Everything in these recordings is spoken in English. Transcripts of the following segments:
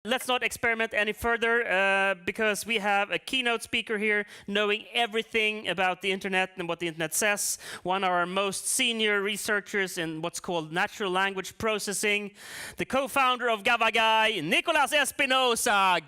Let's not experiment any further because we have a keynote speaker here knowing everything about the internet and what the internet says. One of our most senior researchers in what's called natural language processing, the co-founder of Gavagai, Nikolas Espinoza.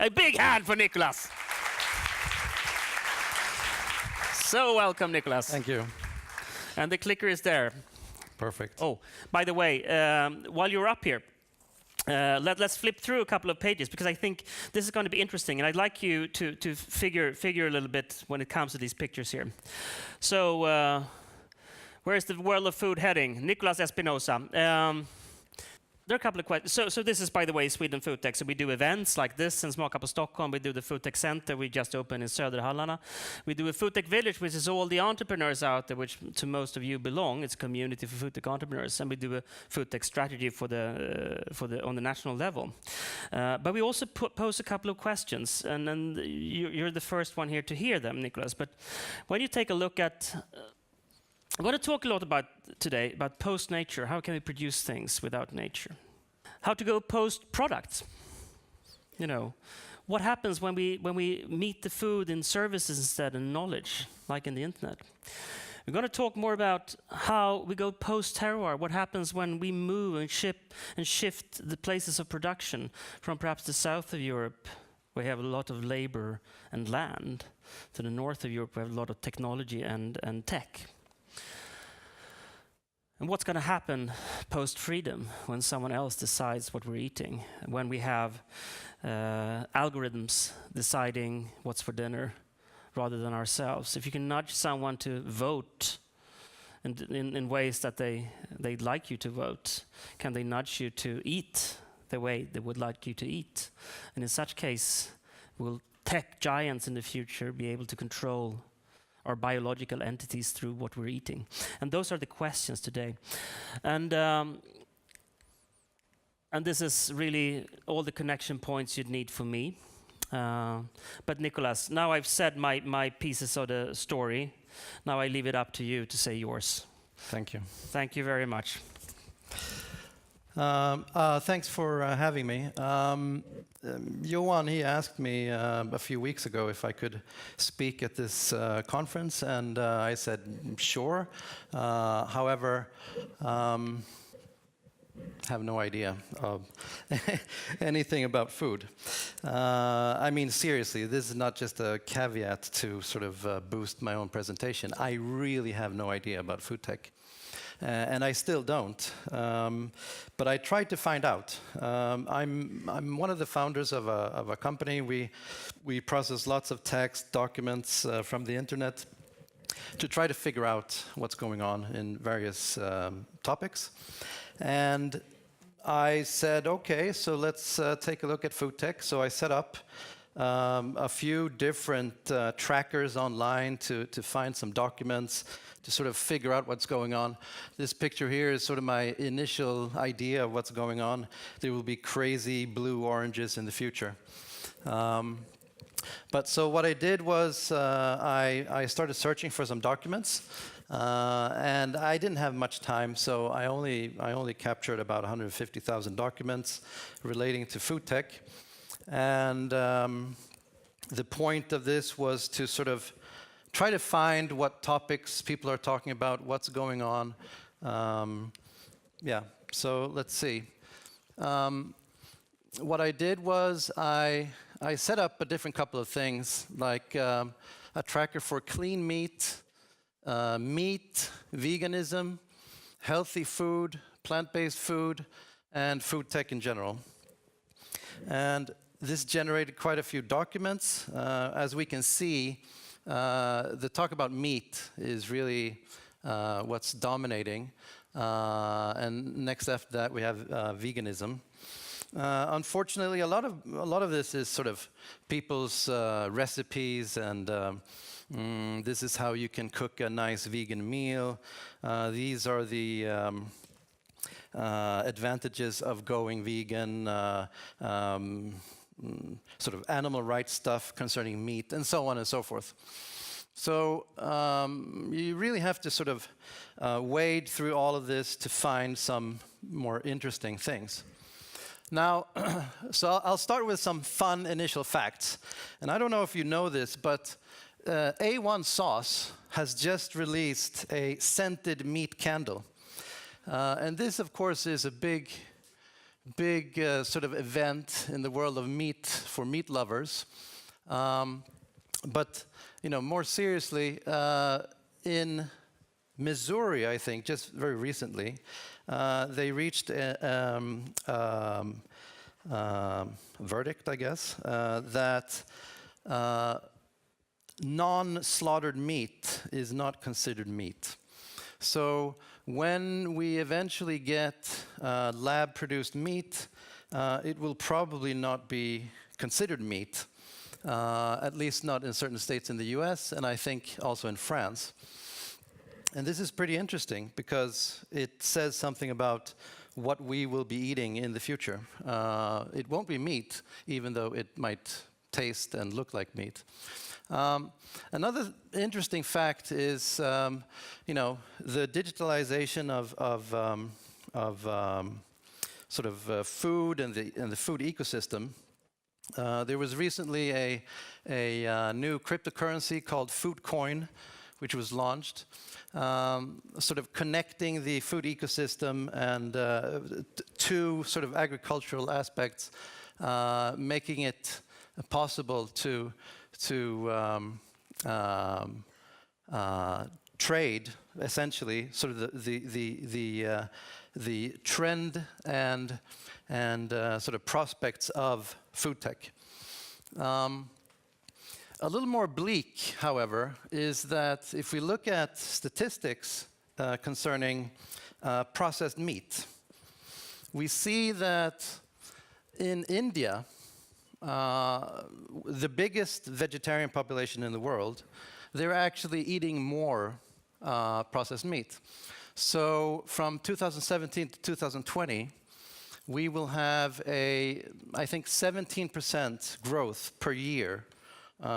A big hand for Nikolas. So welcome, Nikolas. Thank you. And the clicker is there. Perfect. Oh, by the way, while you're up here, let's flip through a couple of pages because I think this is going to be interesting, and I'd like you to figure a little bit when it comes to these pictures here. So, where's the world of food heading? Nikolas Espinoza. There are a couple of questions. So this is, by the way, Sweden Foodtech. So we do events like this in Smaka på Stockholm. We do the Foodtech Center we just opened in Söderhallarna. We do a Foodtech Village, which is all the entrepreneurs out there, which to most of you belong. It's a community for Foodtech entrepreneurs, and we do a Foodtech strategy on the national level. But we also pose a couple of questions, and then you're the first one here to hear them, Nikolas. But when you take a look at I want to talk a lot today about post-nature. How can we produce things without nature? How to go post-products. You know, what happens when we meet the food in services instead of knowledge, like in the internet? We're going to talk more about how we go post-terroir. What happens when we move and ship and shift the places of production from perhaps the south of Europe, where we have a lot of labor and land, to the north of Europe, where we have a lot of technology and tech. And what's going to happen post-freedom when someone else decides what we're eating, when we have algorithms deciding what's for dinner rather than ourselves? If you can nudge someone to vote in ways that they'd like you to vote, can they nudge you to eat the way they would like you to eat? And in such case, will tech giants in the future be able to control our biological entities through what we're eating? And those are the questions today. And this is really all the connection points you'd need for me. But Nikolas, now I've said my pieces of the story. Now I leave it up to you to say yours. Thank you. Thank you very much. Thanks for having me. Johan, he asked me a few weeks ago if I could speak at this conference, and I said sure. However, have no idea of anything about food. I mean, seriously, this is not just a caveat to sort of boost my own presentation. I really have no idea about food tech. And I still don't, but I tried to find out. I'm one of the founders of a company. We process lots of text, documents from the internet to try to figure out what's going on in various topics. And I said, okay, so let's take a look at food tech. So I set up a few different trackers online to find some documents, to sort of figure out what's going on. This picture here is sort of my initial idea of what's going on. There will be crazy blue oranges in the future. But so what I did was I started searching for some documents, and I didn't have much time, so I only captured about 150,000 documents relating to food tech. And the point of this was to sort of try to find what topics people are talking about, what's going on. Yeah, so let's see. What I did was I set up a different couple of things, like a tracker for clean meat, meat, veganism, healthy food, plant-based food, and food tech in general. And this generated quite a few documents. As we can see, the talk about meat is really what's dominating. And next after that, we have veganism. Unfortunately, a lot of this is sort of people's recipes, and this is how you can cook a nice vegan meal. These are the advantages of going vegan, sort of animal rights stuff concerning meat, and so on and so forth. So you really have to sort of wade through all of this to find some more interesting things. Now, so I'll start with some fun initial facts. And I don't know if you know this, but A1 Sauce has just released a scented meat candle. And this, of course, is a big sort of event in the world of meat for meat lovers. But more seriously, in Missouri, I think, just very recently, they reached a verdict, I guess, that non-slaughtered meat is not considered meat. So when we eventually get lab-produced meat, it will probably not be considered meat, at least not in certain states in the US, and I think also in France. And this is pretty interesting because it says something about what we will be eating in the future. It won't be meat, even though it might taste and look like meat. Another interesting fact is, the digitalization of food and the food ecosystem. There was recently a new cryptocurrency called Foodcoin, which was launched, sort of connecting the food ecosystem and to sort of agricultural aspects, making it possible to trade, essentially, sort of the trend and sort of prospects of Foodtech. A little more bleak, however, is that if we look at statistics concerning processed meat, we see that in India, the biggest vegetarian population in the world, they're actually eating more processed meat. So from 2017 to 2020, we will have I think 17% growth per year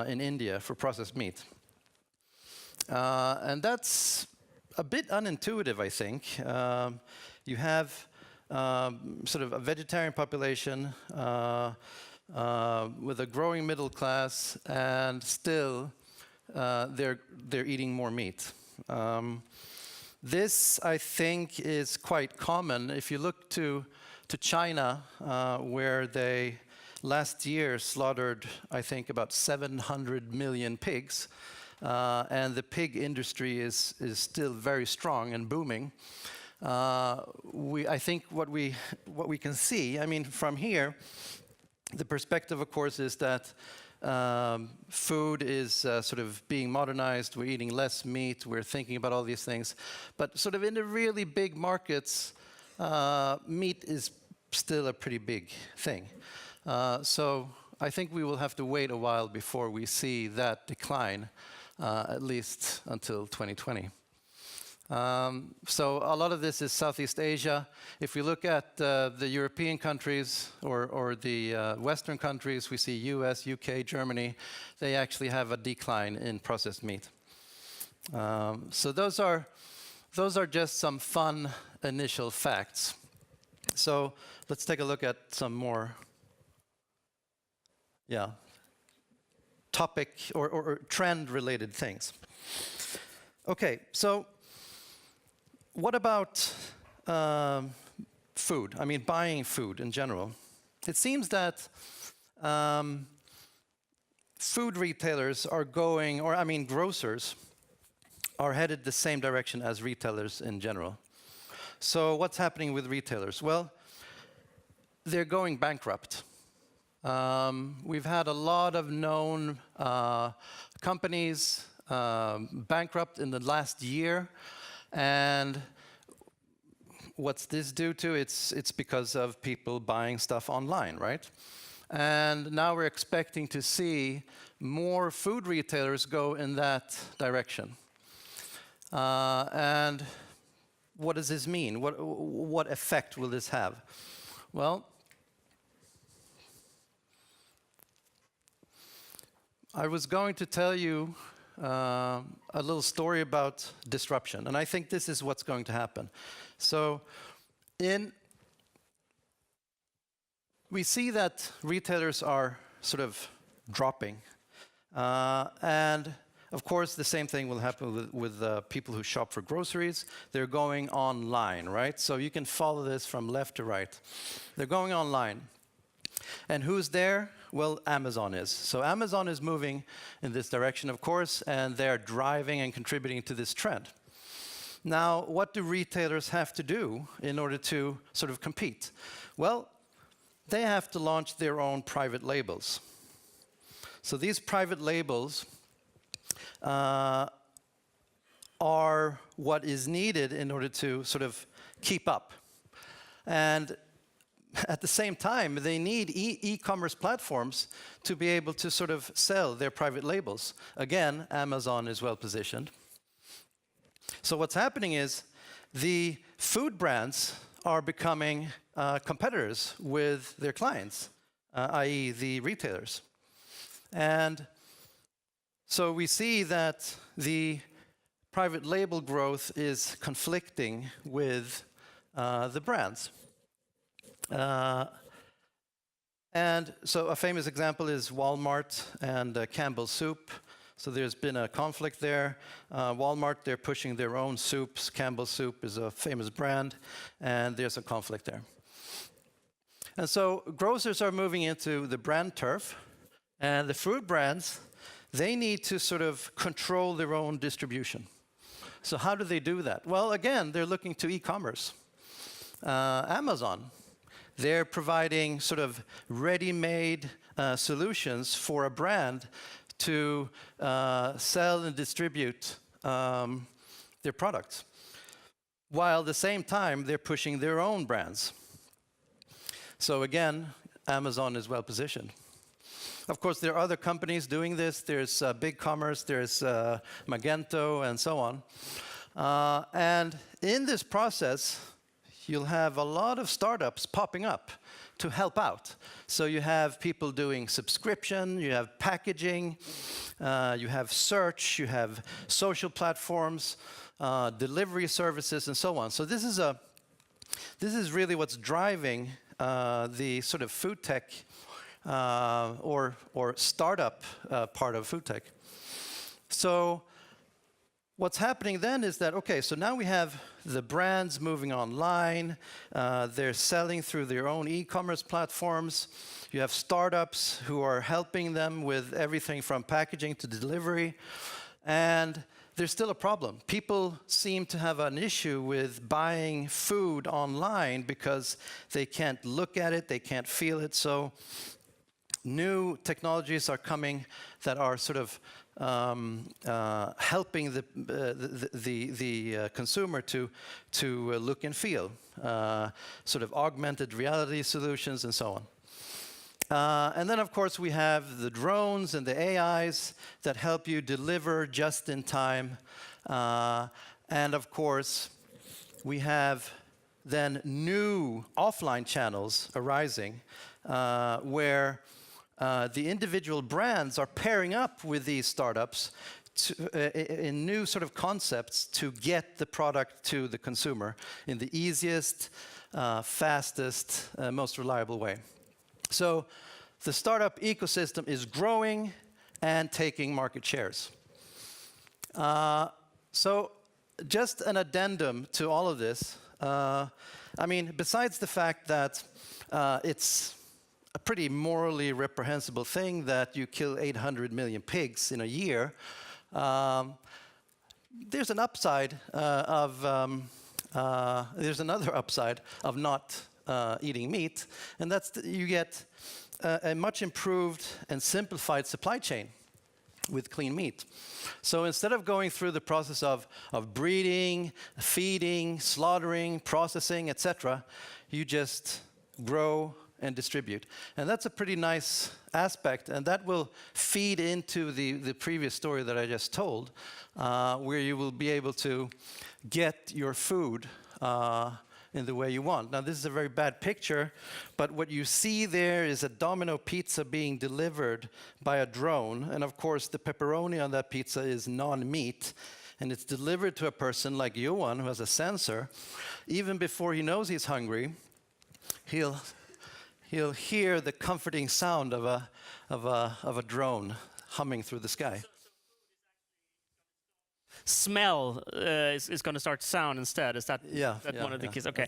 in India for processed meat. And that's a bit unintuitive, I think. You have sort of a vegetarian population with a growing middle class, and still they're eating more meat. This, I think, is quite common. If you look to China, where they last year slaughtered, I think, about 700 million pigs, and the pig industry is still very strong and booming. I think what we can see, I mean, from here, the perspective, of course, is that food is sort of being modernized. We're eating less meat. We're thinking about all these things. But sort of in the really big markets, meat is still a pretty big thing. So I think we will have to wait a while before we see that decline, at least until 2020. So a lot of this is Southeast Asia. If we look at the European countries or the Western countries, we see US, UK, Germany, they actually have a decline in processed meat. So those are just some fun initial facts. So let's take a look at some more topic or trend-related things. Okay, so what about food? I mean, buying food in general. It seems that food retailers are going, or I mean, grocers are headed the same direction as retailers in general. So what's happening with retailers? Well, they're going bankrupt. We've had a lot of known companies bankrupt in the last year. And what's this due to? It's because of people buying stuff online, right? And now we're expecting to see more food retailers go in that direction. And what does this mean? What effect will this have? Well, I was going to tell you a little story about disruption, and I think this is what's going to happen. So in we see that retailers are sort of dropping. And of course, the same thing will happen with people who shop for groceries. They're going online, right? So you can follow this from left to right. They're going online. And who's there? Well, Amazon is. So Amazon is moving in this direction, of course, and they're driving and contributing to this trend. Now, what do retailers have to do in order to sort of compete? Well, they have to launch their own private labels. So these private labels are what is needed in order to sort of keep up. And at the same time, they need e-commerce platforms to be able to sort of sell their private labels. Again, Amazon is well positioned. So what's happening is the food brands are becoming competitors with their clients, i.e. the retailers. And so we see that the private label growth is conflicting with the brands. And so a famous example is Walmart and Campbell's Soup. So there's been a conflict there. Walmart, they're pushing their own soups. Campbell's Soup is a famous brand, and there's a conflict there. And so grocers are moving into the brand turf, and the food brands, they need to sort of control their own distribution. So how do they do that? Well, again, they're looking to e-commerce. Amazon, they're providing sort of ready-made solutions for a brand to sell and distribute their products, while at the same time they're pushing their own brands. So again, Amazon is well positioned. Of course, there are other companies doing this. There's BigCommerce, there's Magento, and so on. And in this process, you'll have a lot of startups popping up to help out. So you have people doing subscription, you have packaging, you have search, you have social platforms, delivery services, and so on. So this is really what's driving the sort of food tech or startup part of food tech. So what's happening then is that, okay, so now we have the brands moving online, they're selling through their own e-commerce platforms. You have startups who are helping them with everything from packaging to delivery. And there's still a problem. People seem to have an issue with buying food online because they can't look at it, they can't feel it. So new technologies are coming that are sort of helping the consumer to look and feel, sort of augmented reality solutions and so on. And then, of course, we have the drones and the AIs that help you deliver just in time. And, of course, we have then new offline channels arising where the individual brands are pairing up with these startups in new sort of concepts to get the product to the consumer in the easiest, fastest, most reliable way. So the startup ecosystem is growing and taking market shares. So just an addendum to all of this. I mean, besides the fact that it's a pretty morally reprehensible thing that you kill 800 million pigs in a year, there's an upside there's another upside of not eating meat, and that's that you get a much improved and simplified supply chain with clean meat. So instead of going through the process of breeding, feeding, slaughtering, processing, etc., you just grow and distribute. And that's a pretty nice aspect, and that will feed into the previous story that I just told, where you will be able to get your food in the way you want. Now, this is a very bad picture, but what you see there is a Domino pizza being delivered by a drone, and of course, the pepperoni on that pizza is non-meat, and it's delivered to a person like Johan, who has a sensor. Even before he knows he's hungry, he'll hear the comforting sound of a drone humming through the sky. Smell is going to start to sound instead. Is that one of the keys? Okay,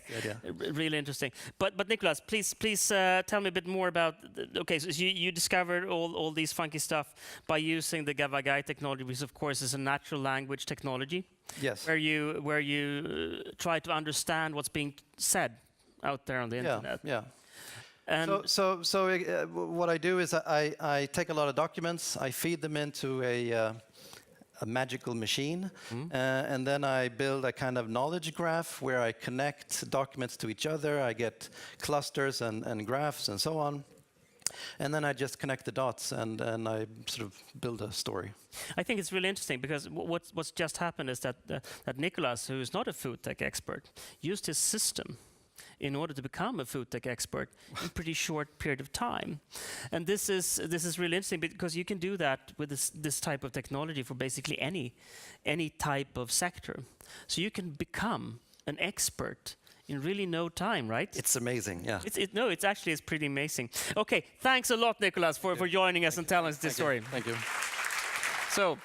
really interesting. But Nikolas, please tell me a bit more about. Okay, so you discovered all these funky stuff by using the Gavagai technology, which of course is a natural language technology. Yes. Where you try to understand what's being said out there on the internet. Yeah. And so what I do is I take a lot of documents, I feed them into a magical machine, and then I build a kind of knowledge graph where I connect documents to each other. I get clusters and graphs and so on. And then I just connect the dots and I sort of build a story. I think it's really interesting because what's just happened is that Nikolas, who is not a food tech expert, used his system in order to become a food tech expert in a pretty short period of time. And this is really interesting because you can do that with this type of technology for basically any type of sector. So you can become an expert in really no time, right? It's amazing, yeah. It's pretty amazing. Okay, thanks a lot, Nikolas, for joining us and telling us this story. Thank you. So.